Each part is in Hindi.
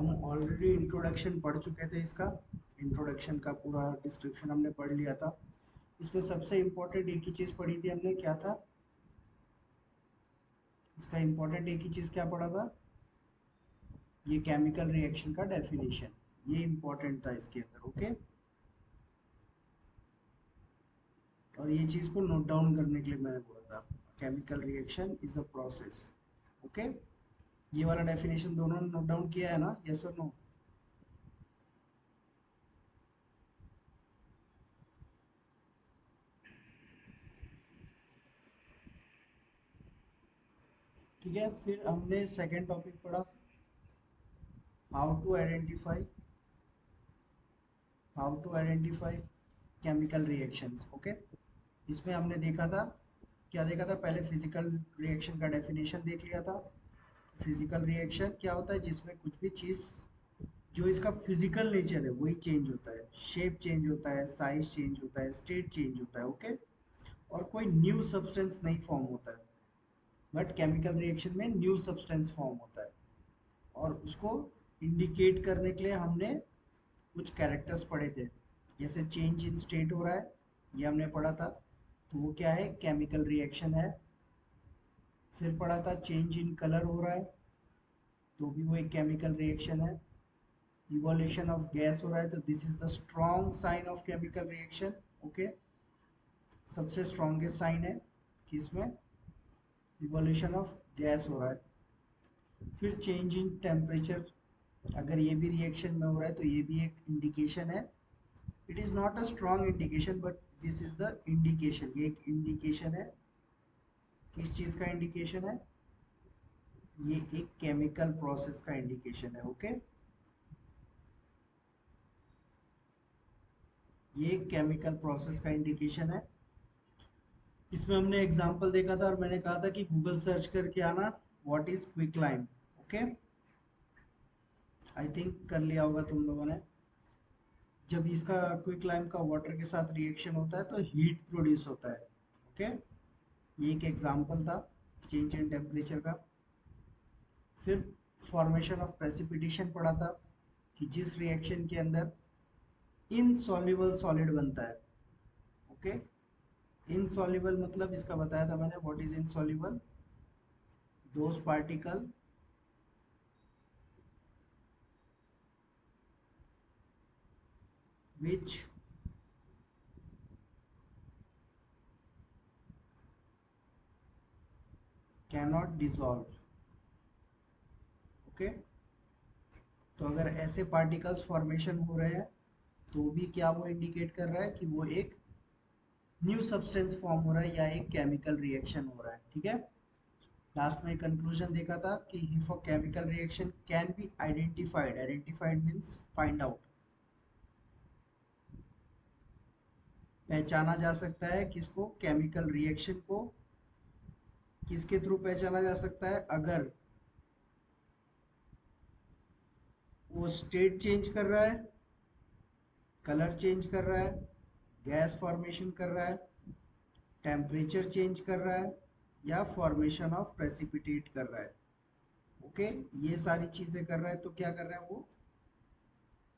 हम ऑलरेडी इंट्रोडक्शन पढ़ चुके थे इसका। इंट्रोडक्शन का पूरा डिस्क्रिप्शन हमने पढ़ लिया था। इसमें सबसे इम्पोर्टेंट एक ही चीज़ पढ़ी थी हमने, क्या था इसका इम्पोर्टेंट एक ही चीज़ क्या पढ़ा था, ये केमिकल रिएक्शन का डेफिनेशन, ये इम्पोर्टेंट था इसके अंदर। ओके, और ये चीज़ को नोट डाउन करने के लिए मैंने बोला था, chemical reaction is a process. Okay, ये वाला डेफिनेशन दोनों ने नोट डाउन किया है ना, यस और नो? ठीक है, फिर हमने सेकेंड टॉपिक पढ़ा, how to identify chemical reactions. Okay, इसमें हमने देखा था, क्या देखा था, पहले फिजिकल रिएक्शन का डेफिनेशन देख लिया था। फिजिकल रिएक्शन क्या होता है, जिसमें कुछ भी चीज़ जो इसका फिजिकल नेचर है वही चेंज होता है, शेप चेंज होता है, साइज चेंज होता है, स्टेट चेंज होता है। ओके, और कोई न्यू सब्सटेंस नहीं फॉर्म होता है, बट केमिकल रिएक्शन में न्यू सब्सटेंस फॉर्म होता है। और उसको इंडिकेट करने के लिए हमने कुछ कैरेक्टर्स पढ़े थे, जैसे चेंज इन स्टेट हो रहा है, ये हमने पढ़ा था, तो वो क्या है, केमिकल रिएक्शन है। फिर पढ़ा था चेंज इन कलर हो रहा है, तो भी वो एक केमिकल रिएक्शन है। इवोल्यूशन ऑफ गैस हो रहा है, तो this is the strong sign of chemical reaction. Okay, सबसे स्ट्रॉन्गेस्ट साइन है कि इसमें इवोल्यूशन ऑफ गैस हो रहा है। फिर चेंज इन टेम्परेचर, अगर ये भी रिएक्शन में हो रहा है तो ये भी एक इंडिकेशन है। It is not a strong indication, but this is the indication, ये एक इंडिकेशन है। किस चीज़ का इंडिकेशन है, ये एक केमिकल प्रोसेस का इंडिकेशन है। ओके, ये एक केमिकल प्रोसेस का इंडिकेशन है। इसमें हमने एग्जांपल देखा था, और मैंने कहा था कि गूगल सर्च करके आना what is quicklime. Okay, I think कर लिया होगा तुम लोगों ने। जब इसका क्विकलाइम का वाटर के साथ रिएक्शन होता है तो हीट प्रोड्यूस होता है। ओके, ये एक एग्जांपल था चेंज इन टेम्परेचर का। फिर फॉर्मेशन ऑफ प्रेसिपिटेशन पढ़ा था, कि जिस रिएक्शन के अंदर इनसॉल्युबल सॉलिड बनता है। ओके, इनसॉल्युबल मतलब इसका बताया था मैंने, what is insoluble, those particle which cannot dissolve। Okay, तो अगर ऐसे पार्टिकल्स फॉर्मेशन हो रहे हैं तो भी क्या वो इंडिकेट कर रहा है कि वो एक न्यू सब्सटेंस फॉर्म हो रहा है या एक केमिकल रिएक्शन हो रहा है। ठीक है, लास्ट में कंक्लूजन देखा था कि if a chemical reaction can be identified, identified means find out, पहचाना जा सकता है किसको, केमिकल रिएक्शन को किसके थ्रू पहचाना जा सकता है, अगर वो स्टेट चेंज कर रहा है, कलर चेंज कर रहा है, गैस फॉर्मेशन कर रहा है, टेम्परेचर चेंज कर रहा है, या फॉर्मेशन ऑफ प्रेसिपिटेट कर रहा है। ओके, ये सारी चीजें कर रहा है तो क्या कर रहा है वो,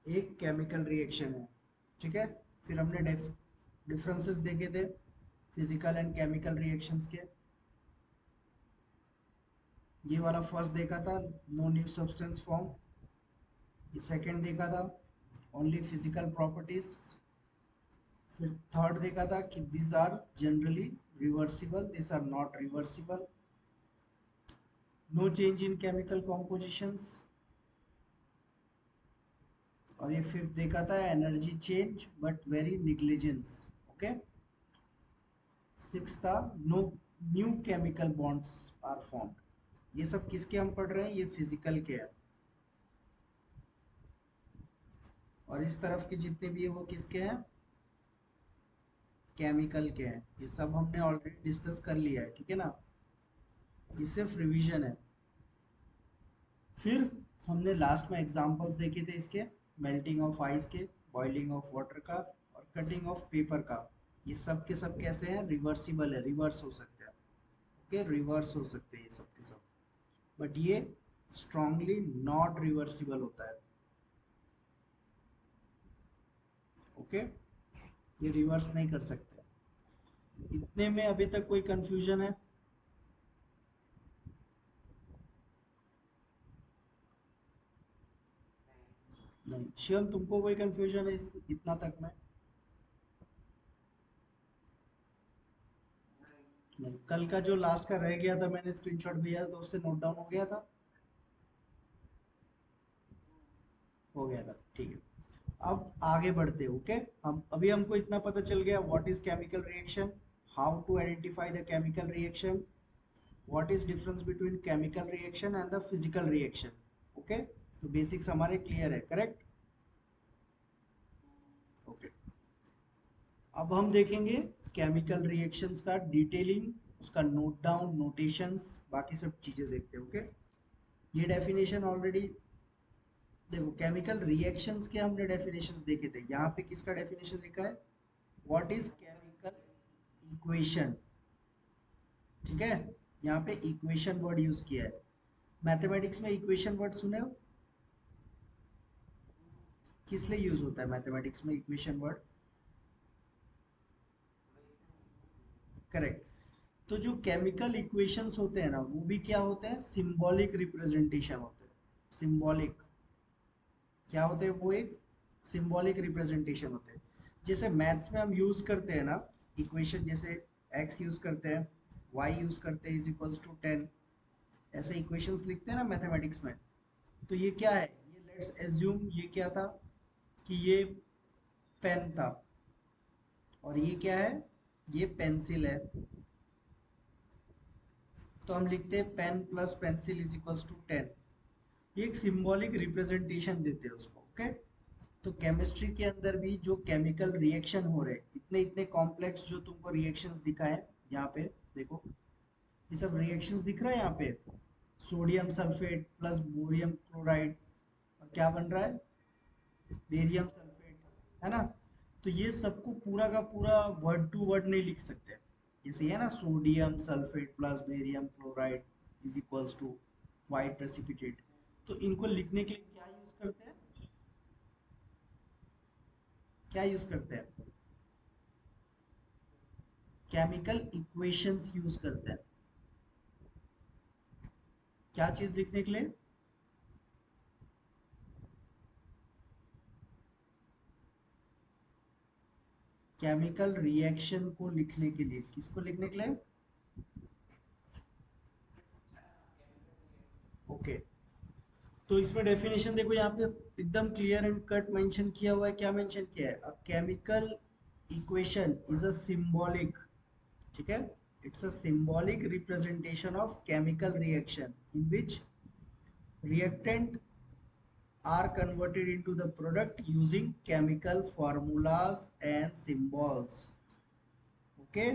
एक केमिकल रिएक्शन है। ठीक है, फिर हमने डिफरेंसेस देखे थे फिजिकल एंड केमिकल रिएक्शंस के। ये वाला फर्स्ट देखा था, नो न्यू सब्सटेंस फॉर्म। ये सेकंड देखा था, ओनली फिजिकल प्रॉपर्टीज। फिर थर्ड देखा था कि this are generally reversible, this are not reversible, no change in chemical compositions. और ये फिफ्थ देखा था, energy change but very negligence. Okay, six था, no new chemical bonds are formed. ये सब किसके हम पढ़ रहे हैं, ये फिजिकल के हैं। और इस तरफ के जितने भी है वो किसके हैं, केमिकल के हैं। ये सब हमने ऑलरेडी डिस्कस कर लिया है, ठीक है ना, ये सिर्फ रिवीजन है। फिर हमने लास्ट में एग्जांपल्स देखे थे इसके, मेल्टिंग ऑफ आइस के, बॉइलिंग ऑफ वाटर का, और कटिंग ऑफ पेपर का। ये सब के सब कैसे हैं, रिवर्सिबल है, रिवर्स हो सकते हैं। ओके, रिवर्स हो सकते हैं ये सब के सब, बट ये स्ट्रांगली नॉट रिवर्सिबल होता है। ओके, ये रिवर्स नहीं कर सकते। इतने में अभी तक कोई कंफ्यूजन है? नहीं। शिवम, तुमको कोई कंफ्यूजन है इतना तक में? नहीं। कल का जो लास्ट का रह गया था, मैंने स्क्रीनशॉट भेजा तो उससे नोट डाउन हो गया था? हो गया था, ठीक है। अब आगे बढ़ते हैं। ओके, हम अभी हमको इतना पता चल गया what is chemical reaction, how to identify the chemical reaction, what is difference between chemical reaction and the physical reaction. Okay, तो बेसिक्स हमारे क्लियर है, करेक्ट? ओके, अब हम देखेंगे केमिकल रिएक्शंस का डिटेलिंग, उसका नोट डाउन, नोटेशंस, बाकी सब चीजें देखते हैं। ओके, ये डेफिनेशन ऑलरेडी देखो, केमिकल रिएक्शंस के हमने डेफिनेशंस देखे थे। यहाँ पे किसका डेफिनेशन लिखा है? What is chemical equation. ठीक है, यहाँ पे इक्वेशन वर्ड यूज किया है। मैथमेटिक्स में इक्वेशन वर्ड सुने हो? किस लिए यूज होता है मैथमेटिक्स में इक्वेशन वर्ड? करेक्ट। तो जो केमिकल इक्वेशंस होते हैं ना, वो भी क्या होते हैं? सिंबॉलिक रिप्रेजेंटेशन होते हैं। सिंबॉलिक क्या होते हैं? वो एक सिंबॉलिक रिप्रेजेंटेशन होते हैं। जैसे मैथ्स में हम यूज करते हैं ना इक्वेशन, जैसे x यूज करते हैं, y यूज करते हैं, इज इक्वल्स टू 10, ऐसे इक्वेशंस लिखते हैं ना मैथमेटिक्स में। तो ये क्या है? ये लेट्स एज्यूम ये क्या था कि ये पेन था, और ये क्या है? ये पेंसिल है। तो हम लिखते हैं pen plus pencil is equals to 10। ये एक सिंबॉलिक रिप्रेजेंटेशन देते हैं उसको। ओके, तो केमिस्ट्री के अंदर भी जो केमिकल रिएक्शन हो रहे, इतने इतने कॉम्प्लेक्स जो तुमको रिएक्शंस दिखाए यहाँ पे, देखो ये सब रिएक्शंस दिख रहा है यहाँ पे। Sodium sulphate plus bohrium chloride, और क्या बन रहा है? बेरियम सल्फेट, है ना? तो ये सबको पूरा का पूरा वर्ड टू वर्ड नहीं लिख सकते। जैसे है ना, sodium sulphate plus barium chloride is equals to white precipitate. तो इनको लिखने के लिए क्या यूज करते हैं? क्या यूज करते हैं? केमिकल इक्वेशंस यूज करते हैं। क्या चीज लिखने के लिए? केमिकल रिएक्शन को लिखने के लिए। किसको लिखने के लिए? ओके, तो इसमें डेफिनेशन देखो, यहाँ पे एकदम क्लियर एंड कट मेंशन किया हुआ है। क्या मेंशन किया है? अ chemical equation is a symbolic, ठीक है, it's a symbolic representation of chemical reaction in which reactant are converted into the product using chemical formulas and symbols. Okay,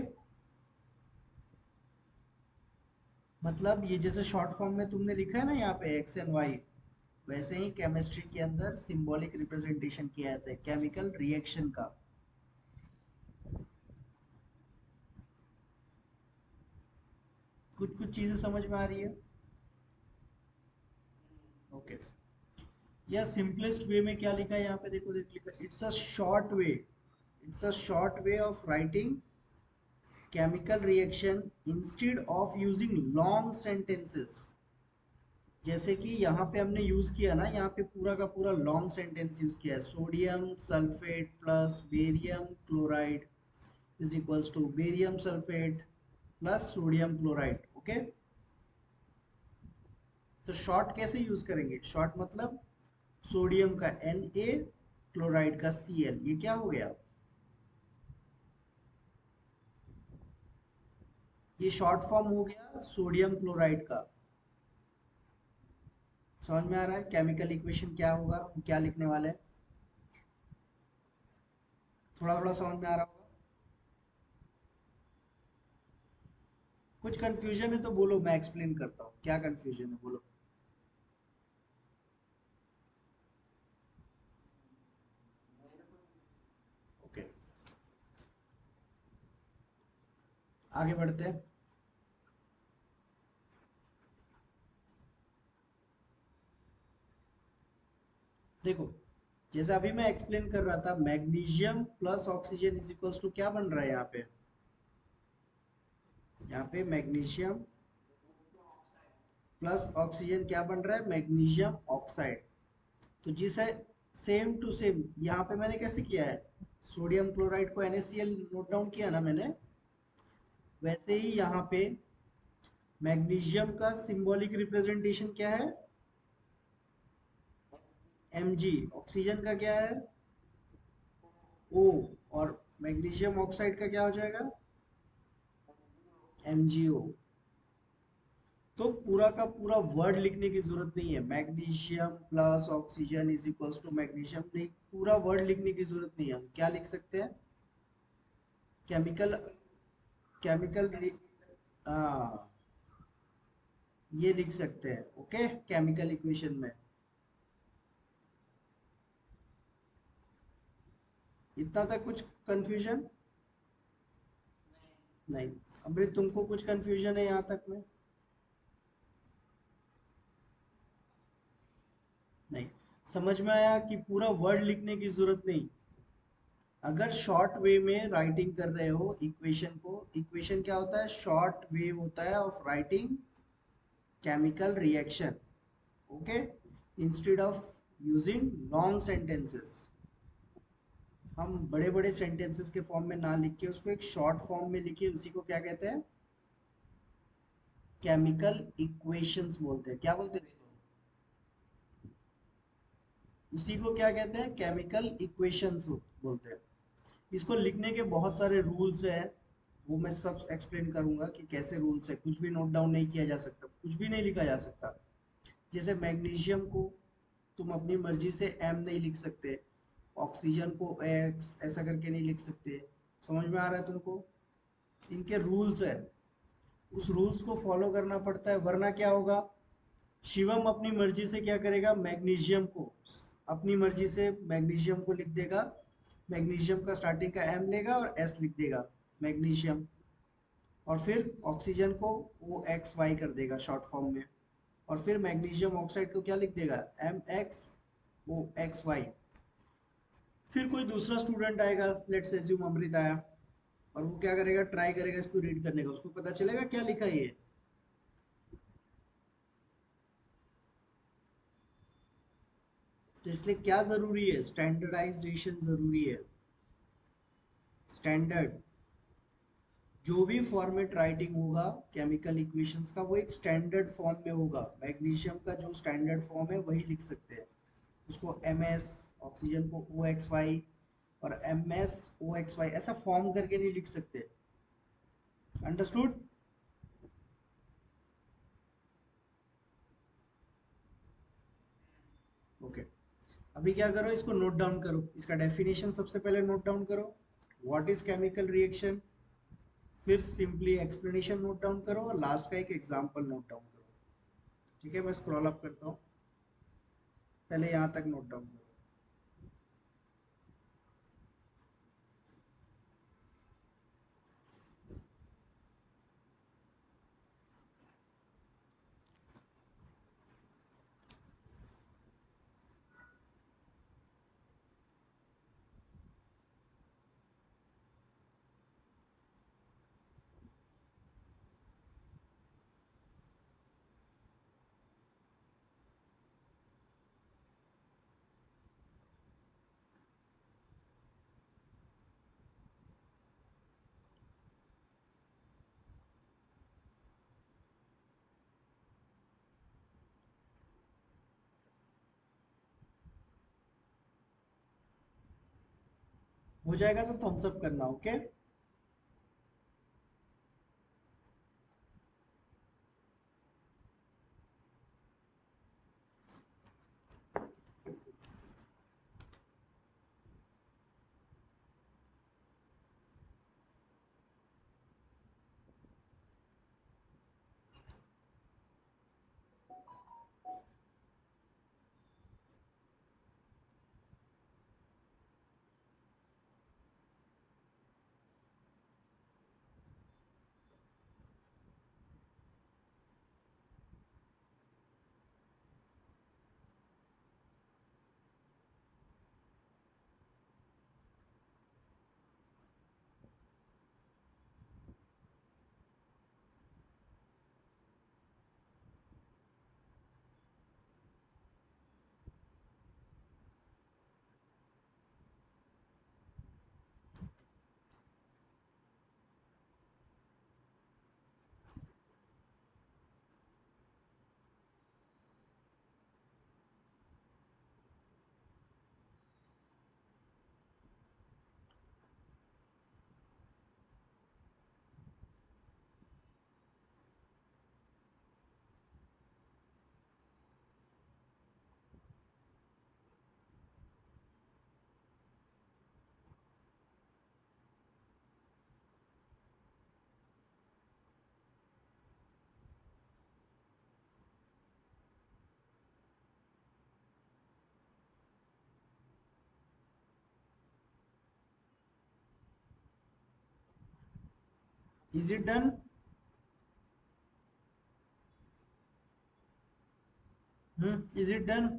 मतलब ये जैसे शॉर्ट फॉर्म में तुमने लिखा है ना यहाँ पे एक्स एंड वाई, वैसे ही केमिस्ट्री के अंदर सिंबॉलिक रिप्रेजेंटेशन किया जाता है केमिकल रिएक्शन का। कुछ कुछ चीजें समझ में आ रही है? ओके, या सिंपलेस्ट वे में क्या लिखा है यहाँ पे? देखो देख लिखा, it's a short way, it's a short way of writing chemical reaction instead of using long sentences. जैसे कि यहाँ पे हमने यूज किया ना, यहाँ पे पूरा का पूरा लॉन्ग सेंटेंस यूज किया है, sodium sulphate plus barium chloride is equals to barium sulphate plus sodium chloride. Okay, तो शॉर्ट कैसे यूज करेंगे? शॉर्ट मतलब सोडियम का Na, क्लोराइड का Cl, ये क्या हो गया? ये शॉर्ट फॉर्म हो गया सोडियम क्लोराइड का। समझ में आ रहा है केमिकल इक्वेशन क्या होगा, हम क्या लिखने वाले हैं? थोड़ा थोड़ा समझ में आ रहा होगा। कुछ कंफ्यूजन है तो बोलो, मैं एक्सप्लेन करता हूँ। क्या कंफ्यूजन है बोलो? ओके, आगे बढ़ते हैं। देखो, जैसे अभी मैं एक्सप्लेन कर रहा था, magnesium plus oxygen is equals to क्या बन रहा है यहाँ पे? यहाँ पे मैग्नीशियम प्लस ऑक्सीजन क्या बन रहा है? Magnesium oxide. तो जिस है सेम टू सेम, यहाँ पे मैंने कैसे किया है, सोडियम क्लोराइड को NaCl नोट डाउन किया ना मैंने, वैसे ही यहाँ पे मैग्नीशियम का सिंबॉलिक रिप्रेजेंटेशन क्या है? Mg। ऑक्सीजन का क्या है? O। और मैग्नीशियम ऑक्साइड का क्या हो जाएगा? MgO। तो पूरा का पूरा वर्ड लिखने की जरूरत नहीं है, magnesium plus oxygen is equals to magnesium, नहीं, पूरा वर्ड लिखने की जरूरत नहीं है। हम क्या लिख सकते हैं? केमिकल केमिकल हाँ, ये लिख सकते हैं, ओके, केमिकल इक्वेशन में। इतना तक कुछ कंफ्यूजन नहीं? अमृत, तुमको कुछ कंफ्यूजन है यहाँ तक में? नहीं, समझ में आया कि पूरा वर्ड लिखने की जरूरत नहीं? अगर शॉर्ट वे में राइटिंग कर रहे हो इक्वेशन को, इक्वेशन क्या होता है? शॉर्ट वे होता है of writing chemical reaction, okay, instead of using long sentences. हम बड़े बड़े सेंटेंसेस के फॉर्म में ना लिख के उसको एक शॉर्ट फॉर्म में लिखिए, उसी को क्या कहते हैं? केमिकल इक्वेशंस बोलते हैं। क्या बोलते हैं उसको? उसी को क्या कहते हैं? केमिकल इक्वेशंस बोलते हैं। इसको लिखने के बहुत सारे रूल्स हैं, वो मैं सब एक्सप्लेन करूंगा कि कैसे रूल्स है। कुछ भी नोट डाउन नहीं किया जा सकता, कुछ भी नहीं लिखा जा सकता। जैसे मैग्नीशियम को तुम अपनी मर्जी से M नहीं लिख सकते, ऑक्सीजन को X ऐसा करके नहीं लिख सकते। समझ में आ रहा है तुमको? इनके रूल्स है, उस रूल्स को फॉलो करना पड़ता है, वरना क्या होगा? शिवम अपनी मर्जी से क्या करेगा? मैग्नीशियम को अपनी मर्जी से मैग्नीशियम को लिख देगा, मैग्नीशियम का स्टार्टिंग का M लेगा और S लिख देगा, मैग्नीशियम। और फिर ऑक्सीजन को वो XY कर देगा शॉर्ट फॉर्म में, और फिर मैग्नीशियम ऑक्साइड को क्या लिख देगा? MxO फिर कोई दूसरा स्टूडेंट आएगा, लेट्स एज्यूम अमृत आया, और वो क्या करेगा? ट्राई करेगा इसको रीड करने का, उसको पता चलेगा क्या लिखा है ये। तो इसलिए क्या जरूरी है? स्टैंडर्डाइजेशन जरूरी है। स्टैंडर्ड, जो भी फॉर्मेट राइटिंग होगा केमिकल इक्वेशंस का, वो एक स्टैंडर्ड फॉर्म में होगा। मैग्नीशियम का जो स्टैंडर्ड फॉर्म है वही लिख सकते हैं, उसको MS, ऑक्सीजन को OXY और MsOXY ऐसा फॉर्म करके नहीं लिख सकते। अंडरस्टूड? ओके, अभी क्या करो, इसको नोट डाउन करो, इसका डेफिनेशन सबसे पहले नोट डाउन करो, व्हाट इज केमिकल रिएक्शन। फिर सिंपली एक्सप्लेनेशन नोट डाउन करो, और लास्ट का एक एग्जांपल नोट डाउन करो। ठीक है, मैं स्क्रॉल अप करता हूँ, पहले यहाँ तक नोट डाउन करो। हो जाएगा तो थम्स अप करना, okay. Is it done? Is it done?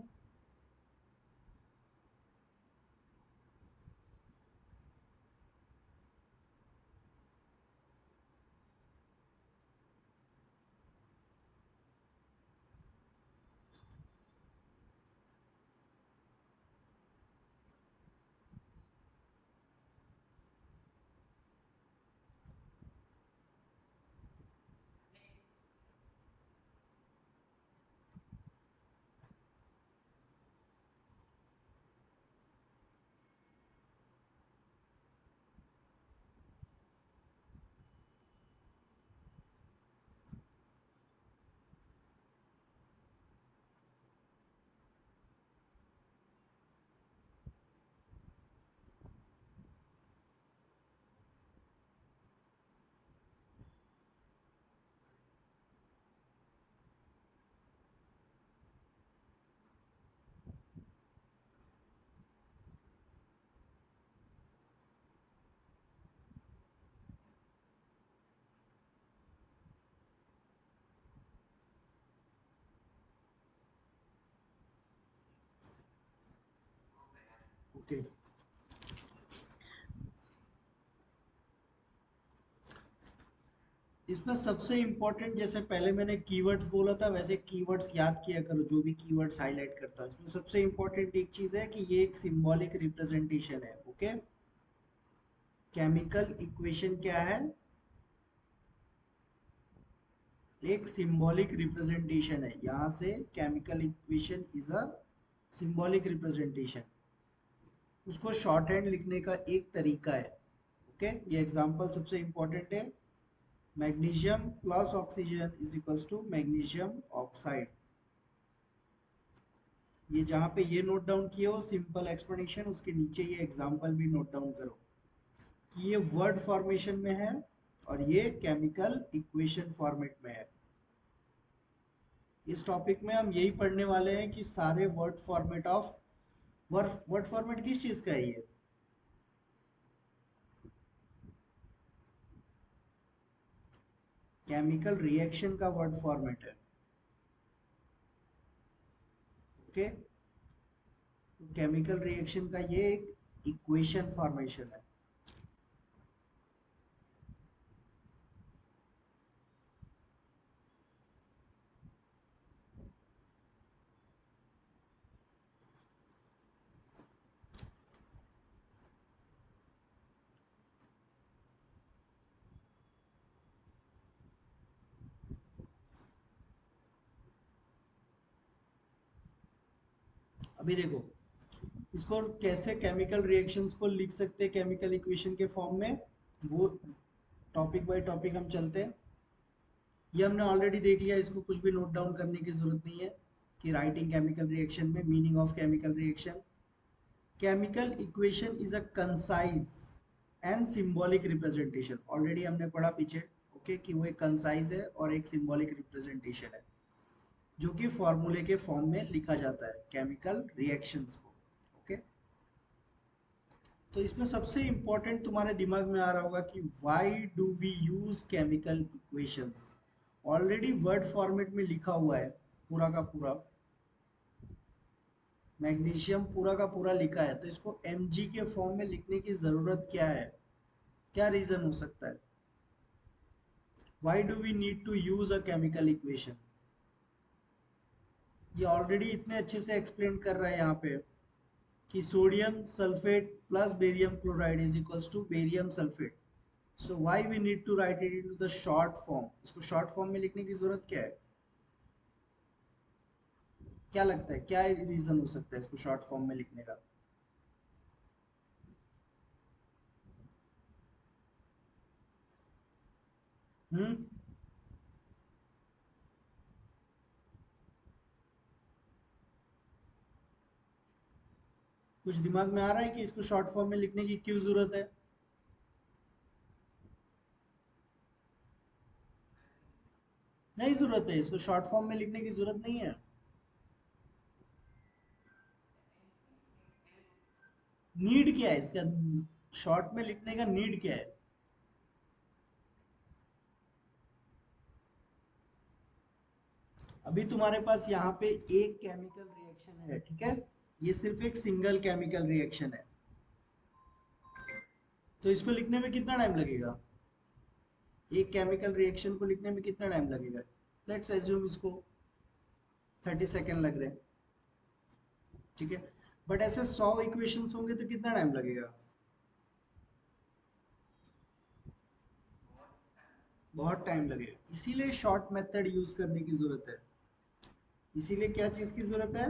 Okay, इसमें सबसे इंपॉर्टेंट, जैसे पहले मैंने कीवर्ड्स बोला था वैसे कीवर्ड्स याद किया करो, जो भी कीवर्ड्स हाईलाइट करता हूँ। इसमें सबसे इंपॉर्टेंट एक चीज है कि ये एक सिंबॉलिक रिप्रेजेंटेशन है। ओके, केमिकल इक्वेशन क्या है? एक सिंबॉलिक रिप्रेजेंटेशन है। यहाँ से chemical equation is a symbolic representation. उसको शॉर्ट हैंड लिखने का एक तरीका है। ओके, ये एग्जांपल सबसे इंपॉर्टेंट है। Magnesium plus oxygen is equals to magnesium oxide. ये जहाँ पे ये नोट डाउन किए हो सिंपल एक्सप्लेनेशन, उसके नीचे ये एग्जांपल भी नोट डाउन करो कि ये वर्ड फॉर्मेशन में है और ये केमिकल इक्वेशन फॉर्मेट में है। इस टॉपिक में हम यही पढ़ने वाले हैं कि सारे word format of word format किस चीज का है ये? केमिकल रिएक्शन का वर्ड फॉर्मेट है। ओके, तो केमिकल रिएक्शन का ये एक इक्वेशन फॉर्मेशन है। अभी देखो, इसको कैसे केमिकल रिएक्शंस को लिख सकते हैं केमिकल इक्वेशन के फॉर्म में, वो टॉपिक बाय टॉपिक हम चलते हैं। ये हमने ऑलरेडी देख लिया, इसको कुछ भी नोट डाउन करने की जरूरत नहीं है कि राइटिंग केमिकल रिएक्शन में meaning of chemical reaction. Chemical equation is a concise and symbolic representation. Already हमने पढ़ा पीछे। ओके, कि वो एक कंसाइज है और एक सिंबॉलिक रिप्रेजेंटेशन है जो कि फॉर्मूले के फॉर्म में लिखा जाता है केमिकल रिएक्शंस को। ओके, तो इसमें सबसे इंपॉर्टेंट तुम्हारे दिमाग में आ रहा होगा कि why do we use chemical equations. Already word format में लिखा हुआ है पूरा का पूरा, मैग्नीशियम पूरा का पूरा लिखा है, तो इसको mg के फॉर्म में लिखने की जरूरत क्या है? क्या रीजन हो सकता है? Why do we need to use a chemical equation? ये ऑलरेडी इतने अच्छे से एक्सप्लेन कर रहा है यहाँ पे कि sodium sulphate plus barium chloride is equals to barium sulphate. So why we need to write it into the short form? इसको शॉर्ट फॉर्म में लिखने की जरूरत क्या है? क्या लगता है, क्या रीजन हो सकता है इसको शॉर्ट फॉर्म में लिखने का? हम्म, कुछ दिमाग में आ रहा है कि इसको शॉर्ट फॉर्म में लिखने की क्यों जरूरत है? नहीं जरूरत है, इसको शॉर्ट फॉर्म में लिखने की जरूरत नहीं है। नीड क्या है इसका? शॉर्ट में लिखने का नीड क्या है? अभी तुम्हारे पास यहाँ पे एक केमिकल रिएक्शन है, ठीक है, ये सिर्फ एक सिंगल केमिकल रिएक्शन है, तो इसको लिखने में कितना टाइम लगेगा? एक केमिकल रिएक्शन को लिखने में कितना टाइम लगेगा? लेट्स एज्यूम इसको 30 सेकेंड लग रहे हैं, ठीक है, बट ऐसे 100 इक्वेशंस होंगे तो कितना टाइम लगेगा? बहुत टाइम लगेगा, इसीलिए शॉर्ट मेथड यूज करने की जरूरत है। इसीलिए क्या चीज की जरूरत है?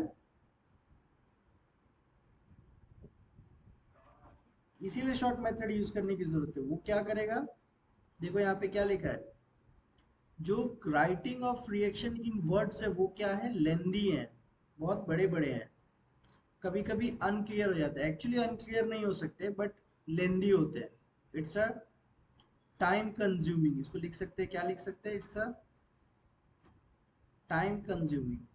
इसीलिए शॉर्ट मेथड यूज करने की जरूरत है। वो क्या करेगा, देखो यहाँ पे क्या लिखा है, जो writing of reaction in words है वो क्या है, लेंदी है, बहुत बड़े बड़े हैं, कभी कभी अनक्लियर हो जाता है, एक्चुअली अनक्लियर नहीं हो सकते बट लेंदी होते हैं। इट्स अ टाइम कंज्यूमिंग, इसको लिख सकते हैं, क्या लिख सकते हैं, इट्स अ टाइम कंज्यूमिंग।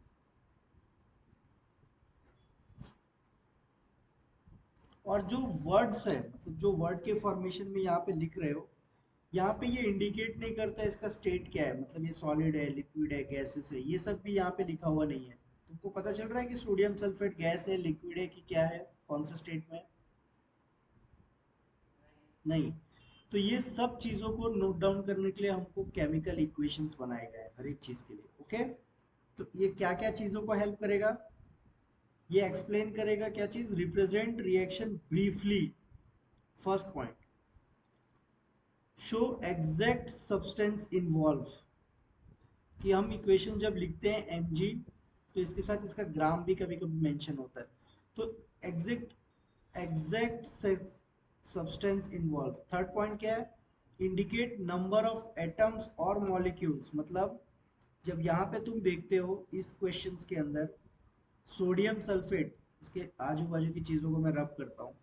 और जो वर्ड्स है, मतलब जो वर्ड के फॉर्मेशन में यहाँ पे लिख रहे हो, यहाँ पे ये इंडिकेट नहीं करता इसका स्टेट क्या है, मतलब ये सॉलिड है, लिक्विड है, गैसेस है, ये सब भी यहाँ पे लिखा हुआ नहीं है। तुमको पता चल रहा है कि सोडियम सल्फेट गैस है, लिक्विड है, कि क्या है, कौन सा स्टेट में है? नहीं। तो ये सब चीजों को नोट डाउन करने के लिए हमको केमिकल इक्वेशंस बनाए गए हैं हर एक चीज के लिए, ओके। तो ये क्या क्या चीजों को हेल्प करेगा, ये एक्सप्लेन करेगा क्या चीज, represent reaction briefly, first point, show exact substance involve, कि हम इक्वेशन जब लिखते हैं mg, तो इसके साथ इसका ग्राम भी कभी कभी मेंशन होता है, तो exact exact substance involve. Third point क्या है, इंडिकेट नंबर ऑफ एटम्स और मॉलिक्यूल्स, मतलब जब यहाँ पे तुम देखते हो इस क्वेश्चंस के अंदर सोडियम सल्फेट, इसके आजू बाजू की चीजों को मैं रब करता हूँ,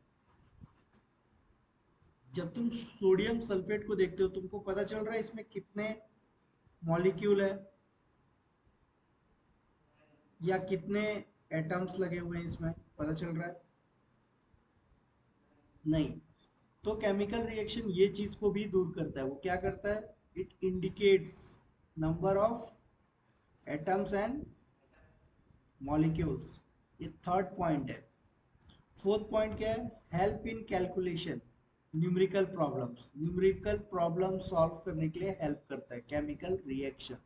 जब तुम सोडियम सल्फेट को देखते हो तुमको पता चल रहा है इसमें कितने मॉलिक्यूल है या कितने एटम्स लगे हुए हैं, इसमें पता चल रहा है? नहीं। तो केमिकल रिएक्शन ये चीज को भी दूर करता है, वो क्या करता है, it indicates number of atoms and molecules, ये थर्ड पॉइंट है। फोर्थ पॉइंट क्या है, help in calculation numerical problems, numerical problem solve करने के लिए हेल्प करता है केमिकल रिएक्शन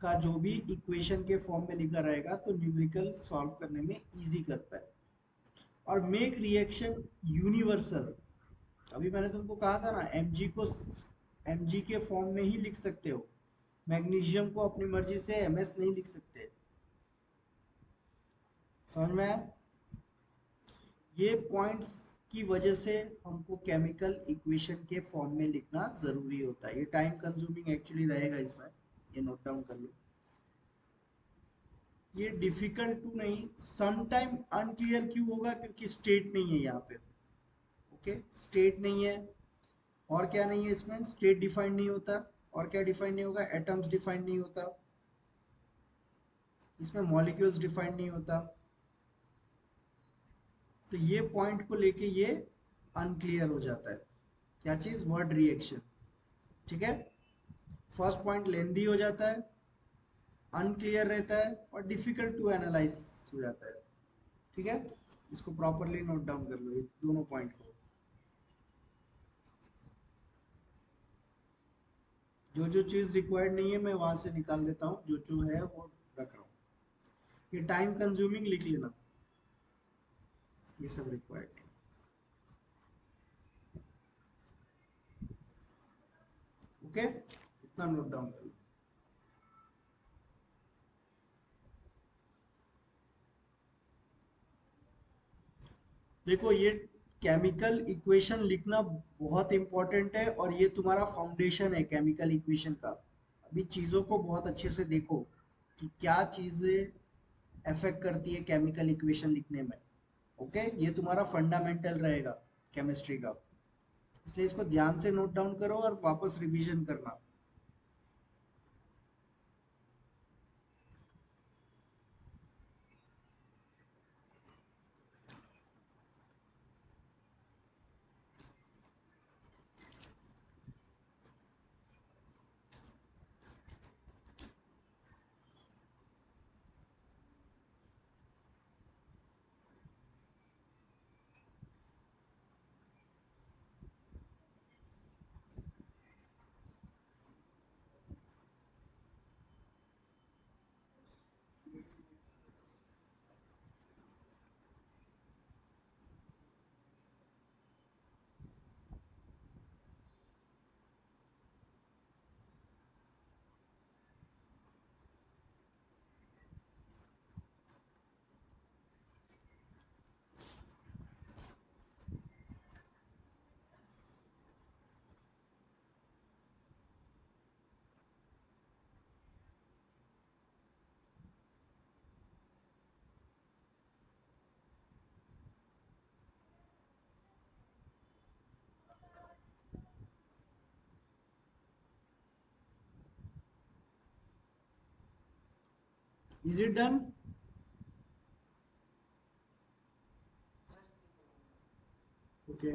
का, जो भी इक्वेशन के फॉर्म में लिखा रहेगा तो न्यूमेरिकल सॉल्व करने में इजी करता है। और मेक रिएक्शन यूनिवर्सल, अभी मैंने तुमको कहा था ना mg को mg के फॉर्म में ही लिख सकते हो, मैग्नीशियम को अपनी मर्जी से ms नहीं लिख सकते, समझ में आया? ये पॉइंट्स की वजह से हमको केमिकल इक्वेशन के फॉर्म में लिखना जरूरी होता है, ये टाइम कंज्यूमिंग एक्चुअली रहेगा इसमें, ये नोट डाउन कर लो। ये डिफिकल्ट टू नहीं, सम टाइम अनक्लियर क्यों होगा, क्योंकि स्टेट नहीं है यहाँ पे, ओके, स्टेट नहीं है। और क्या नहीं है इसमें, स्टेट डिफाइन नहीं होता, और क्या डिफाइन नहीं होगा, एटम्स डिफाइन नहीं होता, इसमें मॉलिक्यूल्स डिफाइन नहीं होता, तो ये पॉइंट को लेके ये अनक्लियर हो जाता है, क्या चीज, वर्ड रिएक्शन, ठीक है। फर्स्ट पॉइंट लेंदी हो जाता है, अनक्लियर रहता है और डिफिकल्ट टू एनालाइसिस हो जाता है, ठीक है। इसको प्रॉपरली नोट डाउन कर लो, ये दोनों पॉइंट को। जो जो चीज रिक्वायर्ड नहीं है मैं वहां से निकाल देता हूँ, जो जो है वो रख रहा हूँ। ये टाइम कंज्यूमिंग लिख लेना, ये सब रिक्वायर्ड, ओके, इतना नोट डाउन कर लो। देखो ये केमिकल इक्वेशन लिखना बहुत इंपॉर्टेंट है, और ये तुम्हारा फाउंडेशन है केमिकल इक्वेशन का। अभी चीजों को बहुत अच्छे से देखो कि क्या चीजें अफेक्ट करती है केमिकल इक्वेशन लिखने में, ओके, ये तुम्हारा फंडामेंटल रहेगा केमिस्ट्री का, इसलिए इसको ध्यान से नोट डाउन करो और वापस रिवीजन करना। Is it done? ओके,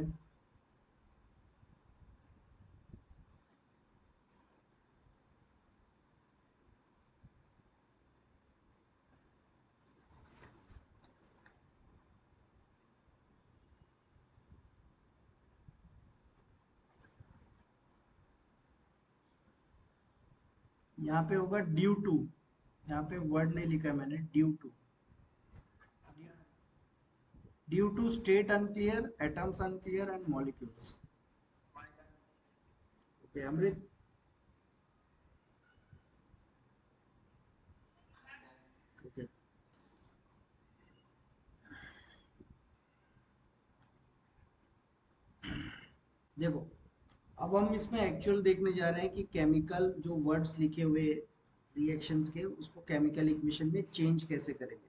यहाँ पे होगा ड्यू टू, यहाँ पे वर्ड नहीं लिखा है मैंने, due to, due to state unclear, atoms unclear and molecules. Okay Amrit, okay देखो, अब हम इसमें एक्चुअल देखने जा रहे हैं कि केमिकल जो वर्ड्स लिखे हुए रिएक्शंस के, उसको केमिकल इक्वेशन में चेंज कैसे करेंगे।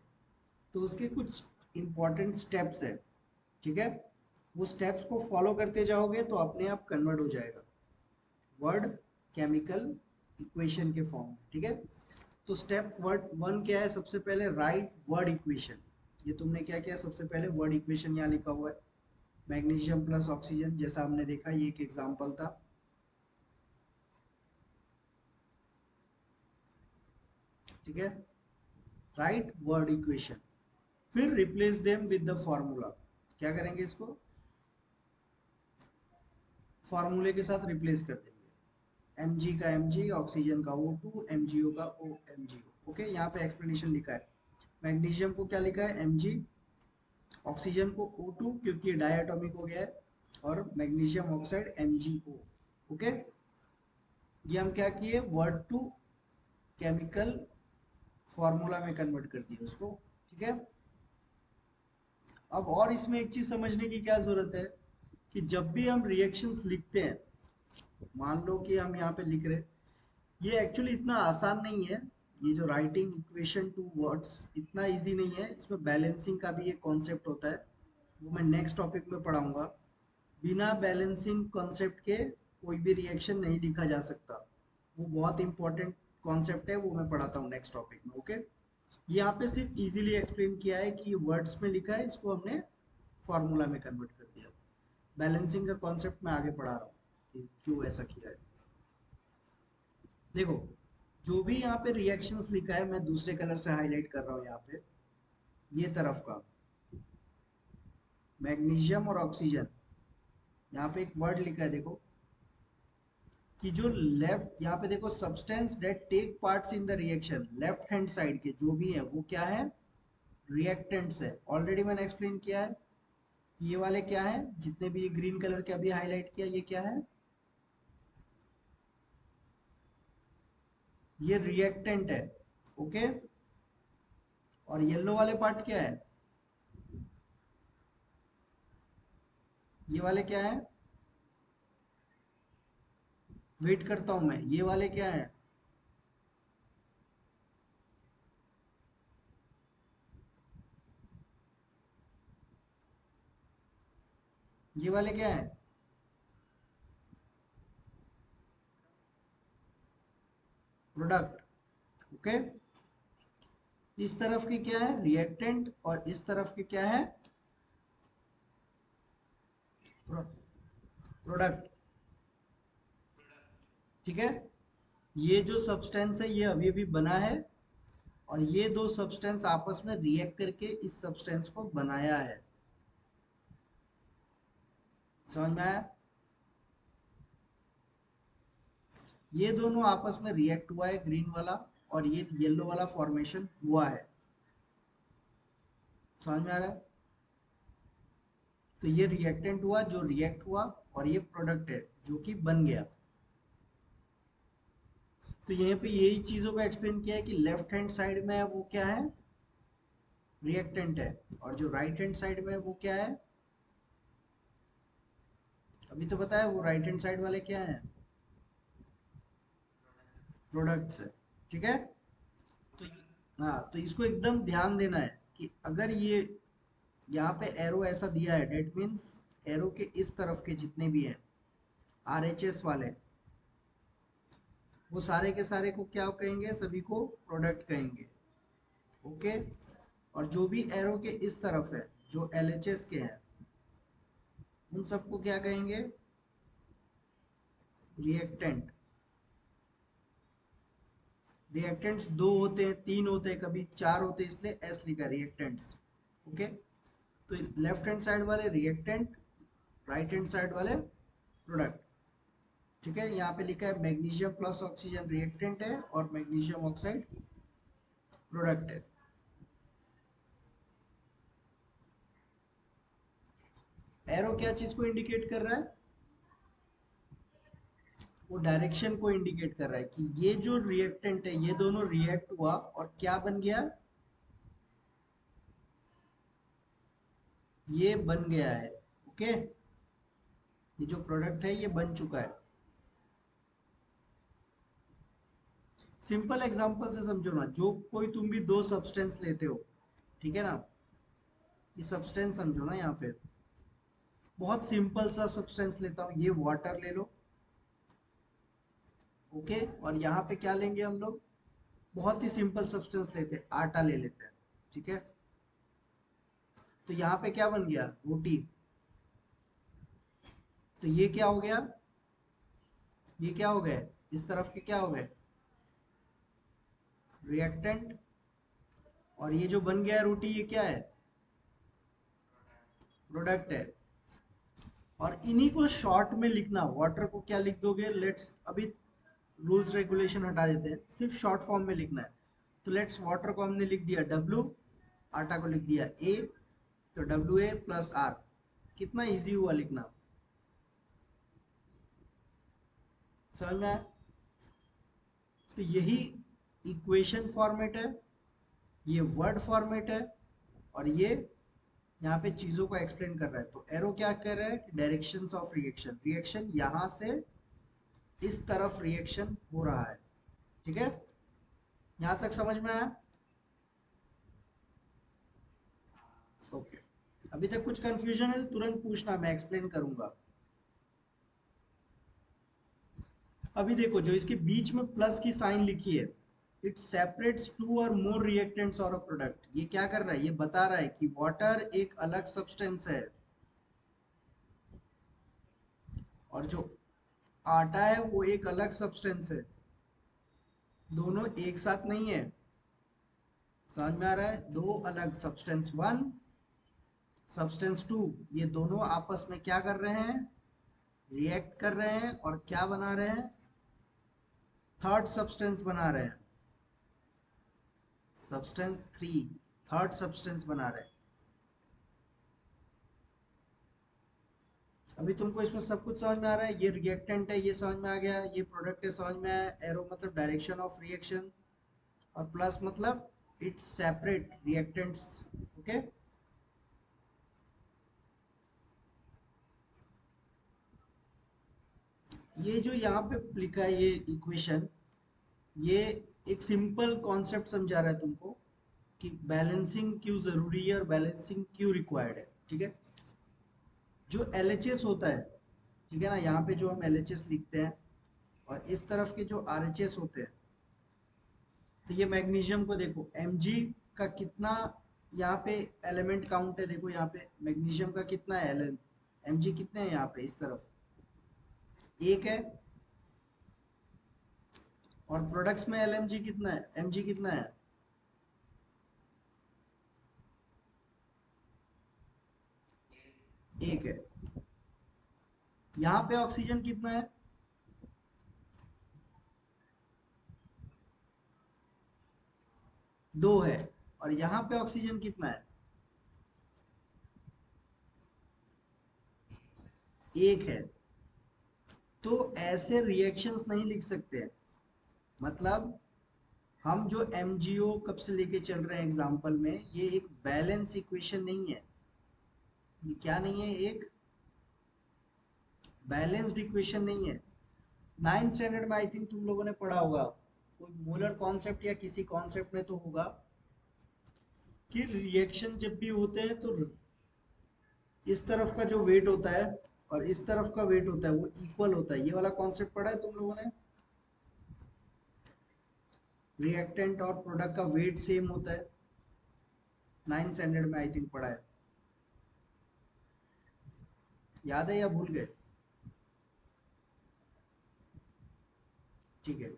तो उसके कुछ इंपॉर्टेंट स्टेप्स हैं, ठीक है। वो स्टेप्स को फॉलो करते जाओगे तो अपने आप कन्वर्ट हो जाएगा वर्ड केमिकल इक्वेशन के फॉर्म में, ठीक है। तो स्टेप वर्ड वन क्या है, सबसे पहले राइट वर्ड इक्वेशन। ये तुमने क्या किया, सबसे पहले वर्ड इक्वेशन यहाँ लिखा हुआ है, मैग्नीशियम प्लस ऑक्सीजन, जैसा हमने देखा ये एक एग्जांपल था, ठीक है। राइट वर्ड इक्वेशन, फिर replace them with the formula. क्या करेंगे, इसको फॉर्मूले के साथ रिप्लेस कर देंगे। Mg का Mg, ऑक्सीजन का O2, MgO का OMgO। ओके, यहाँ पे एक्सप्लेनेशन लिखा है, मैग्नीशियम को क्या लिखा है Mg, ऑक्सीजन को O2 क्योंकि डायटोमिक हो गया है, और मैग्नीशियम ऑक्साइड MgO। ओके, ये हम क्या किए, वर्ड टू केमिकल फॉर्मूला में कन्वर्ट कर दिया उसको, ठीक है। अब और इसमें एक चीज समझने की क्या जरूरत है, कि जब भी हम रिएक्शंस लिखते हैं, मान लो कि हम यहाँ पे लिख रहे, ये एक्चुअली इतना आसान नहीं है। ये जो राइटिंग इक्वेशन टू वर्ड्स इतना इजी नहीं है, इसमें बैलेंसिंग का भी एक कॉन्सेप्ट होता है, वो मैं नेक्स्ट टॉपिक में पढ़ाऊंगा। बिना बैलेंसिंग कॉन्सेप्ट के कोई भी रिएक्शन नहीं लिखा जा सकता, वो बहुत इंपॉर्टेंट कॉन्सेप्ट है, वो मैं पढ़ाता हूँ नेक्स्ट टॉपिक में। ओके, यहाँ पे सिर्फ इजीली एक्सप्लेन किया है कि वर्ड्स में लिखा है, इसको हमने फॉर्मूला में कन्वर्ट कर दिया। बैलेंसिंग का कॉन्सेप्ट मैं आगे पढ़ा रहा हूँ कि क्यों ऐसा किया है। देखो, जो भी यहाँ पे रिएक्शंस लिखा है, मैं दूसरे कलर से हाईलाइट कर रहा हूँ यहाँ पे, ये तरफ का मैग्नीशियम और ऑक्सीजन, यहाँ पे एक वर्ड लिखा है देखो, कि जो लेफ्ट, यहाँ पे देखो, substance that take parts in the reaction, left hand side के जो भी है वो क्या है, रिएक्टेंट्स है। ऑलरेडी मैंने एक्सप्लेन किया है, ये वाले क्या है, जितने भी ये ग्रीन कलर के अभी हाईलाइट किया, ये क्या है, ये रिएक्टेंट है। ओके, और येलो वाले पार्ट क्या है, ये वाले क्या है, वेट करता हूं मैं, ये वाले क्या है, ये वाले क्या है, प्रोडक्ट। ओके, इस तरफ की क्या है, रिएक्टेंट, और इस तरफ की क्या है, प्रोडक्ट, ठीक है। ये जो सब्सटेंस है ये अभी अभी बना है, और ये दो सब्सटेंस आपस में रिएक्ट करके इस सब्सटेंस को बनाया है। समझ में आया, ये दोनों आपस में रिएक्ट हुआ है, ग्रीन वाला और ये येलो वाला फॉर्मेशन हुआ है। समझ में आ रहा है, तो ये रिएक्टेंट हुआ जो रिएक्ट हुआ, और ये प्रोडक्ट है जो कि बन गया। तो यहाँ पे यही चीजों को एक्सप्लेन किया है कि लेफ्ट हैंड साइड में है वो क्या है, रिएक्टेंट है, और जो राइट हैंड साइड में है वो क्या है, अभी तो बताया, वो राइट हैंड साइड वाले क्या है, प्रोडक्ट्स है, ठीक है। तो हाँ, तो इसको एकदम ध्यान देना है कि अगर ये यहाँ पे एरो ऐसा दिया है, डेट मीन्स एरो के इस तरफ के जितने भी हैं RHS वाले, वो सारे के सारे को क्या कहेंगे, सभी को प्रोडक्ट कहेंगे। ओके। और जो भी एरो के इस तरफ है, जो LHS के हैं, उन सबको क्या कहेंगे? रिएक्टेंट। रिएक्टेंट्स दो होते हैं, तीन होते हैं, कभी चार होते हैं, इसलिए एस लिखा रिएक्टेंट्स। ओके। तो लेफ्ट हैंड साइड वाले रिएक्टेंट, राइट हैंड साइड वाले प्रोडक्ट। ठीक है, यहाँ पे लिखा है मैग्नीशियम प्लस ऑक्सीजन रिएक्टेंट है और मैग्नीशियम ऑक्साइड प्रोडक्ट है। एरो क्या चीज को इंडिकेट कर रहा है? वो डायरेक्शन को इंडिकेट कर रहा है कि ये जो रिएक्टेंट है, ये दोनों रिएक्ट हुआ और क्या बन गया? ये बन गया है। ओके, ये जो प्रोडक्ट है ये बन चुका है। सिंपल एग्जांपल से समझो ना, जो कोई तुम भी दो सब्सटेंस लेते हो, ठीक है ना, ये सब्सटेंस समझो ना, यहाँ पे बहुत सिंपल सा सब्सटेंस लेता हूँ, ये वाटर ले लो। ओके, और यहाँ पे क्या लेंगे हम लोग? बहुत ही सिंपल सब्सटेंस लेते हैं, आटा ले लेते हैं। ठीक है, तो यहाँ पे क्या बन गया? रोटी। तो ये क्या हो गया? ये क्या हो गए? इस तरफ के क्या हो गए? रिएक्टेंट। और ये जो बन गया है रोटी, ये क्या है? प्रोडक्ट है। और इन्हीं को शॉर्ट में लिखना, वाटर को क्या लिख दोगे? लेट्स अभी रूल्स रेगुलेशन हटा देते हैं, सिर्फ शॉर्ट फॉर्म में लिखना है। तो लेट्स वाटर को हमने लिख दिया W, आटा को लिख दिया A, तो WA प्लस R। कितना इजी हुआ लिखना, समझ में आया? तो यही इक्वेशन फॉर्मेट है, ये वर्ड फॉर्मेट है, और ये यहाँ पे चीजों को एक्सप्लेन कर रहा है। तो एरो क्या कर रहा है? Directions of reaction. रिएक्शन यहां से इस तरफ रिएक्शन हो रहा है। ठीक है, यहां तक समझ में आया? ओके। अभी तक कुछ कंफ्यूजन है तो तुरंत पूछना, मैं एक्सप्लेन करूंगा। अभी देखो, जो इसके बीच में प्लस की साइन लिखी है, इट सेपरेट्स टू और मोर रिएक्टेंट्स और अ प्रोडक्ट। ये क्या कर रहा है? ये बता रहा है कि वाटर एक अलग सब्सटेंस है और जो आटा है वो एक अलग सब्सटेंस है। दोनों एक साथ नहीं है। समझ में आ रहा है? दो अलग सब्सटेंस वन, सब्सटेंस टू, ये दोनों आपस में क्या कर रहे हैं? रिएक्ट कर रहे हैं और क्या बना रहे हैं? थर्ड सब्सटेंस बना रहे हैं, सब्सटेंस थ्री, थर्ड सब्सटेंस बना रहे हैं। अभी तुमको इसमें सब कुछ समझ में आ रहा है? ये रिएक्टेंट है, ये समझ में आ गया, ये प्रोडक्ट है, समझ में आया। एरो मतलब डायरेक्शन ऑफ रिएक्शन, और प्लस मतलब इट्स सेपरेट रिएक्टेंट्स। ओके। ये जो यहाँ पे लिखा है ये इक्वेशन, ये एक सिंपल कॉन्सेप्ट समझा रहा है तुमको कि बैलेंसिंग क्यों जरूरी है और बैलेंसिंग क्यों रिक्वायर्ड है। ठीक है, जो LHS होता है, ठीक है ना, यहाँ पे जो हम LHS लिखते हैं, और इस तरफ के जो RHS होते हैं, तो ये मैग्नीशियम को देखो, Mg का कितना यहाँ पे एलिमेंट काउंट है, देखो यहाँ पे मैग्नीशियम का कितना है, Mg कितने हैं यहाँ पे इस तरफ? एक है। और प्रोडक्ट्स में LMG कितना है, Mg कितना है? एक है। यहाँ पे ऑक्सीजन कितना है? दो है। और यहाँ पे ऑक्सीजन कितना है? एक है। तो ऐसे रिएक्शंस नहीं लिख सकते। मतलब हम जो MgO कब से लेके चल रहे हैं एग्जाम्पल में, ये एक बैलेंस इक्वेशन नहीं है। ये क्या नहीं है? एक बैलेंस्ड इक्वेशन नहीं है। नाइन्थ स्टैंडर्ड में आई थिंक तुम लोगों ने पढ़ा होगा, कोई मोलर कॉन्सेप्ट या किसी कॉन्सेप्ट में तो होगा कि रिएक्शन जब भी होते हैं तो इस तरफ का जो वेट होता है और इस तरफ का वेट होता है वो इक्वल होता है। ये वाला कॉन्सेप्ट पढ़ा है तुम लोगों ने? रिएक्टेंट और प्रोडक्ट का वेट सेम होता है। 9 स्टैंडर्ड में आई थिंक पढ़ा है, याद है या भूल गए? ठीक है,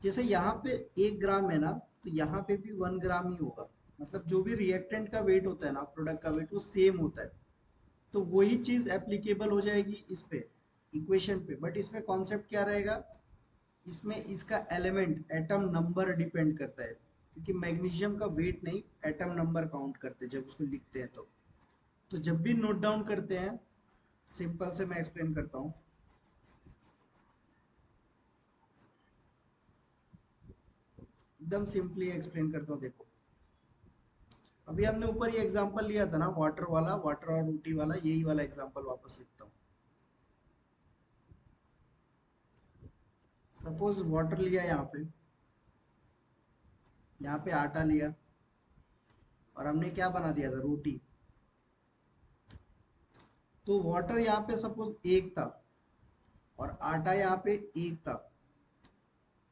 जैसे यहाँ पे 1 ग्राम है ना, तो यहाँ पे भी 1 ग्राम ही होगा, मतलब जो भी रिएक्टेंट का वेट होता है ना, प्रोडक्ट का वेट वो सेम होता है। तो वही चीज एप्लीकेबल हो जाएगी इस पे, इक्वेशन पे। बट इसमें कॉन्सेप्ट क्या रहेगा, इसमें इसका एलिमेंट एटम नंबर डिपेंड करता है, क्योंकि मैग्नीशियम का वेट नहीं, एटम नंबर काउंट करते हैं जब उसको लिखते हैं। तो जब भी नोट डाउन करते हैं, सिंपल से मैं एक्सप्लेन करता हूँ, एकदम सिंपली एक्सप्लेन करता हूँ। देखो, अभी हमने ऊपर ये एग्जांपल लिया था ना, वाटर वाला, वाटर और रोटी वाला, यही वाला एग्जांपल वापस लिखता हूँ। सपोज वाटर लिया, यहाँ पे आटा लिया, और हमने क्या बना दिया था, रोटी। तो वाटर यहाँ पे सपोज 1 था, और आटा यहाँ पे 1 था।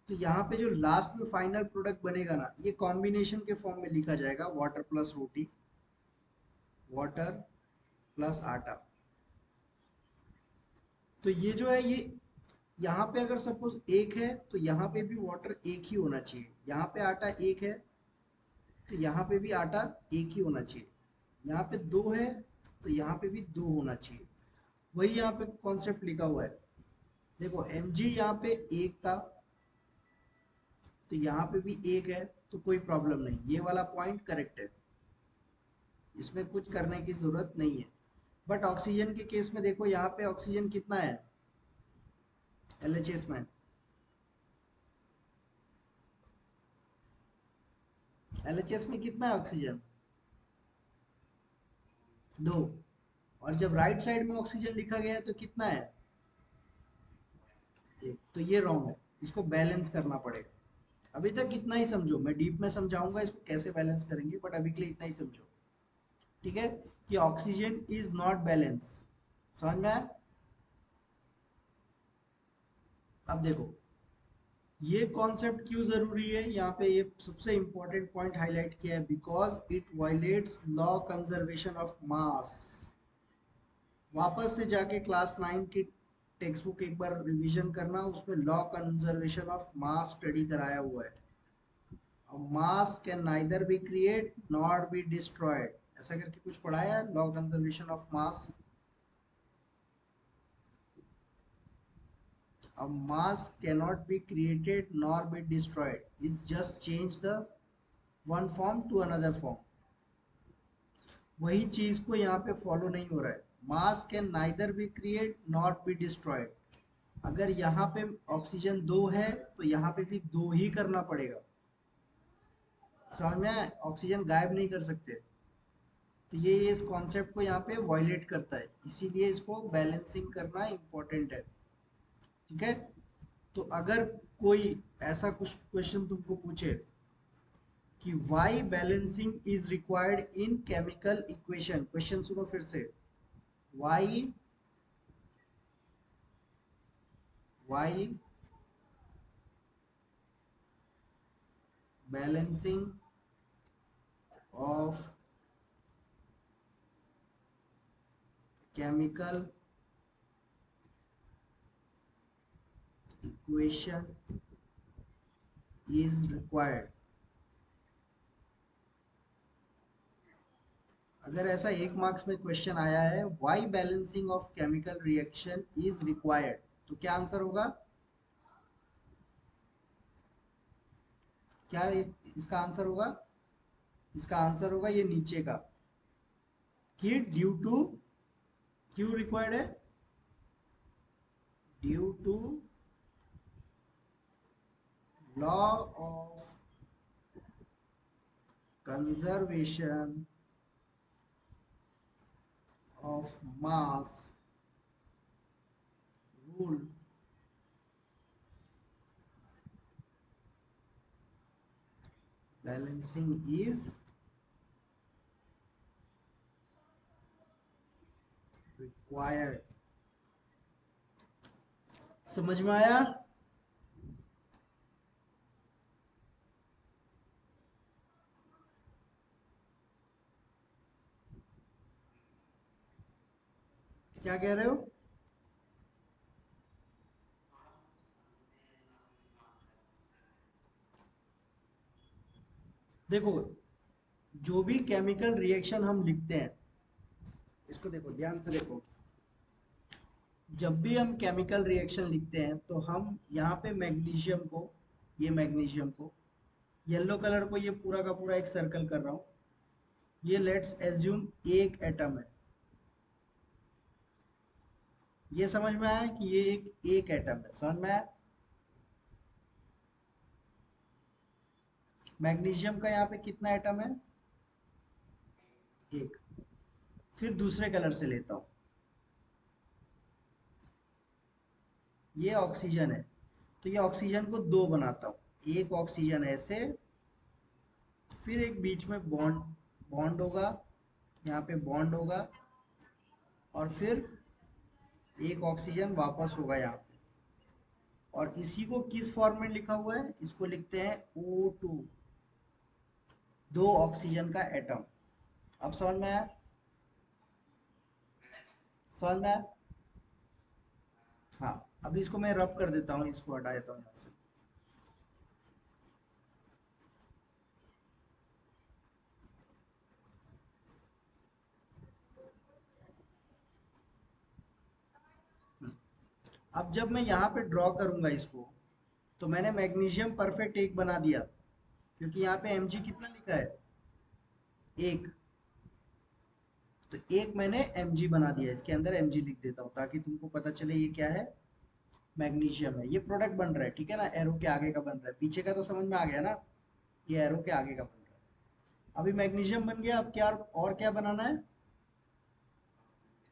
तो यहाँ पे जो लास्ट में फाइनल प्रोडक्ट बनेगा ना, ये कॉम्बिनेशन के फॉर्म में लिखा जाएगा, वाटर प्लस रोटी, वाटर प्लस आटा। तो ये जो है, ये यहाँ पे अगर सपोज 1 है, तो यहाँ पे भी वाटर 1 ही होना चाहिए। यहाँ पे आटा 1 है, तो यहाँ पे भी आटा 1 ही होना चाहिए। यहाँ पे 2 है, तो यहाँ पे भी 2 होना चाहिए। वही यहाँ पे कॉन्सेप्ट लिखा हुआ है। देखो, mg यहाँ पे 1 था, तो यहाँ पे भी 1 है, तो कोई प्रॉब्लम नहीं, ये वाला पॉइंट करेक्ट है, इसमें कुछ करने की जरूरत नहीं है। बट ऑक्सीजन के केस में देखो, यहाँ पे ऑक्सीजन कितना है LHS में, LHS में कितना है ऑक्सीजन, 2। और जब राइट साइड में ऑक्सीजन लिखा गया है तो कितना है, 1। तो ये रॉन्ग है, इसको बैलेंस करना पड़ेगा। अभी तक इतना ही समझो, मैं डीप में समझाऊंगा इसको कैसे बैलेंस करेंगे, बट अभी के लिए इतना ही समझो, ठीक है, कि ऑक्सीजन इज नॉट बैलेंस। समझ में आया? अब देखो, ये कॉन्सेप्ट क्यों जरूरी है, यहाँ पे ये सबसे इंपॉर्टेंट पॉइंट हाईलाइट किया है, because it violets law conservation of मास। वापस से जाके क्लास 9 की टेक्स्ट बुक एक बार रिवीजन करना, उसमें law conservation of mass study कराया हुआ है। मास can neither be create not be destroyed, ऐसा करके कुछ पढ़ाया है, law conservation of mass. A mass cannot be created nor be destroyed. It's just change the one form to another form. वही चीज को यहाँ पे फॉलो नहीं हो रहा है। मास can neither be create not be destroyed. अगर यहाँ पे ऑक्सीजन 2 है, तो यहाँ पे भी 2 ही करना पड़ेगा। समझ में आया? ऑक्सीजन गायब नहीं कर सकते। तो ये इस कॉन्सेप्ट को यहाँ पे वायलेट करता है, इसीलिए इसको बैलेंसिंग करना इंपॉर्टेंट है। ठीक है, तो अगर कोई ऐसा कुछ क्वेश्चन तुमको पूछे कि why balancing is required in chemical equation, question सुनो फिर से, why why balancing of chemical equation is required. अगर ऐसा 1 मार्क्स में क्वेश्चन आया है, why balancing of chemical reaction is required, तो क्या आंसर होगा? क्या इसका आंसर होगा? इसका आंसर होगा ये नीचे का, कि ड्यू टू, क्यों रिक्वायर्ड है, due to law of conservation of mass rule, balancing is required. समझ में आया? क्या कह रहे हो? देखो, जो भी केमिकल रिएक्शन हम लिखते हैं, इसको देखो ध्यान से देखो। जब भी हम केमिकल रिएक्शन लिखते हैं तो हम यहाँ पे मैग्नीशियम को, ये मैग्नीशियम को, येलो कलर को, ये पूरा का पूरा एक सर्कल कर रहा हूँ। ये लेट्स एज्यूम एक एटम है। ये समझ में आया कि ये एक एटम है? समझ में आया? मैग्नीशियम का यहाँ पे कितना एटम है? एक। फिर दूसरे कलर से लेता हूँ, ये ऑक्सीजन है, तो ये ऑक्सीजन को दो बनाता हूँ। एक ऑक्सीजन ऐसे, फिर एक बीच में बॉन्ड, बॉन्ड होगा, यहाँ पे बॉन्ड होगा, और फिर एक ऑक्सीजन वापस होगा यहाँ पे। और इसी को किस फॉर्म में लिखा हुआ है? इसको लिखते हैं O2, दो ऑक्सीजन का एटम। अब समझ में आया? समझ में आया? हाँ। अभी इसको मैं रब कर देता हूँ, इसको हटा देता हूँ यहाँ से। अब जब मैं यहाँ पे ड्रॉ करूंगा इसको, तो मैंने मैग्नीशियम परफेक्ट एक बना दिया, क्योंकि यहाँ पे Mg कितना लिखा है? एक। तो एक मैंने Mg बना दिया, इसके अंदर Mg लिख देता हूँ ताकि तुमको पता चले ये क्या है, मैग्नीशियम है। ये प्रोडक्ट बन रहा है, ठीक है ना? एरो के आगे का बन रहा है, पीछे का तो समझ में आ गया ना? ये एरो के आगे का बन रहा है। अभी मैग्नीशियम बन गया, अब क्या और क्या बनाना है?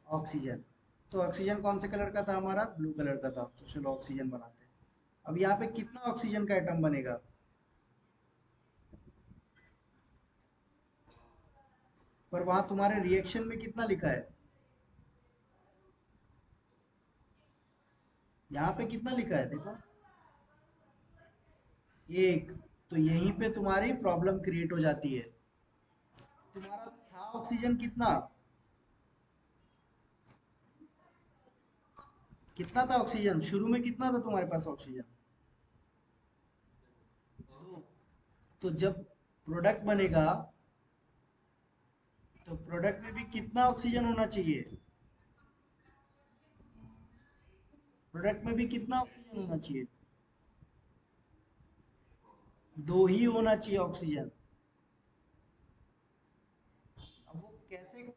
ऑक्सीजन। तो ऑक्सीजन कौन से कलर का था हमारा? ब्लू कलर का था, तो चलो ऑक्सीजन बनाते हैं। अब यहाँ पे कितना ऑक्सीजन का एटम बनेगा? पर वहां तुम्हारे रिएक्शन में कितना लिखा है? यहाँ पे कितना लिखा है देखो? एक। तो यहीं पे तुम्हारी प्रॉब्लम क्रिएट हो जाती है। तुम्हारा था ऑक्सीजन कितना? कितना था ऑक्सीजन शुरू में? कितना था तुम्हारे पास ऑक्सीजन? दो। तो जब प्रोडक्ट बनेगा, तो प्रोडक्ट में भी कितना ऑक्सीजन होना चाहिए? प्रोडक्ट में भी कितना ऑक्सीजन होना चाहिए? दो ही होना चाहिए ऑक्सीजन। अब वो कैसे?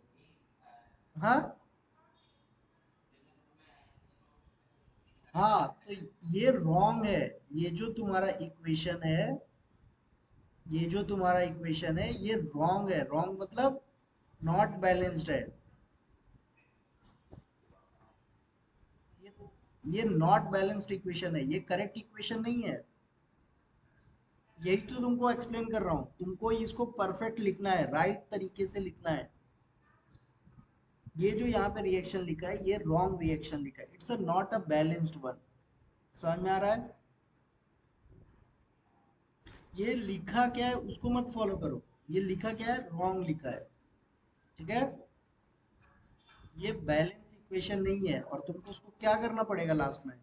हाँ, हाँ, तो ये रॉन्ग है। ये जो तुम्हारा इक्वेशन है, ये जो तुम्हारा इक्वेशन है, ये रॉन्ग है। रॉन्ग मतलब नॉट बैलेंस्ड है। ये ये नॉट बैलेंस्ड इक्वेशन है, ये करेक्ट इक्वेशन नहीं है। यही तो तुमको एक्सप्लेन कर रहा हूँ, तुमको इसको परफेक्ट लिखना है, राइट तरीके से लिखना है। ये जो यहाँ पे रिएक्शन लिखा है, ये रॉन्ग रिएक्शन लिखा है, it's a not a balanced one. समझ में आ रहा है? ये लिखा क्या है उसको मत फॉलो करो, ये लिखा क्या है, रॉन्ग लिखा है। ठीक है? ये बैलेंस इक्वेशन नहीं है, और तुमको उसको क्या करना पड़ेगा लास्ट में?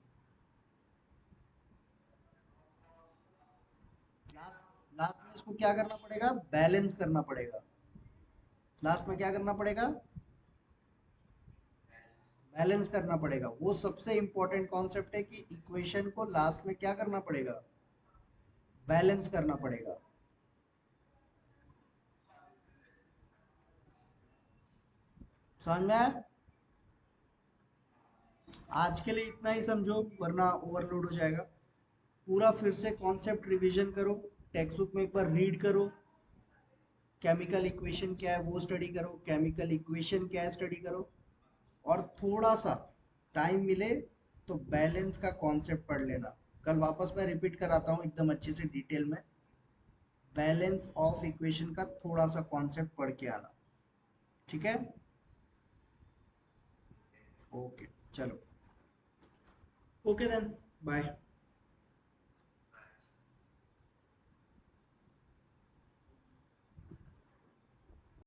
लास्ट लास्ट में इसको क्या करना पड़ेगा? बैलेंस करना पड़ेगा। लास्ट में क्या करना पड़ेगा? बैलेंस करना पड़ेगा। वो सबसे इंपॉर्टेंट कॉन्सेप्ट है कि इक्वेशन को लास्ट में क्या करना पड़ेगा? बैलेंस करना पड़ेगा। समझ में आया? आज के लिए इतना ही समझो, वरना ओवरलोड हो जाएगा। पूरा फिर से कॉन्सेप्ट रिवीजन करो, टेक्स्ट बुक में एक बार रीड करो, केमिकल इक्वेशन क्या है वो स्टडी करो, केमिकल इक्वेशन क्या है स्टडी करो, और थोड़ा सा टाइम मिले तो बैलेंस का कॉन्सेप्ट पढ़ लेना। कल वापस मैं रिपीट कराता हूँ एकदम अच्छे से डिटेल में। बैलेंस ऑफ इक्वेशन का थोड़ा सा कॉन्सेप्ट पढ़ के आना। ठीक है? ओके, चलो। Okay then, bye.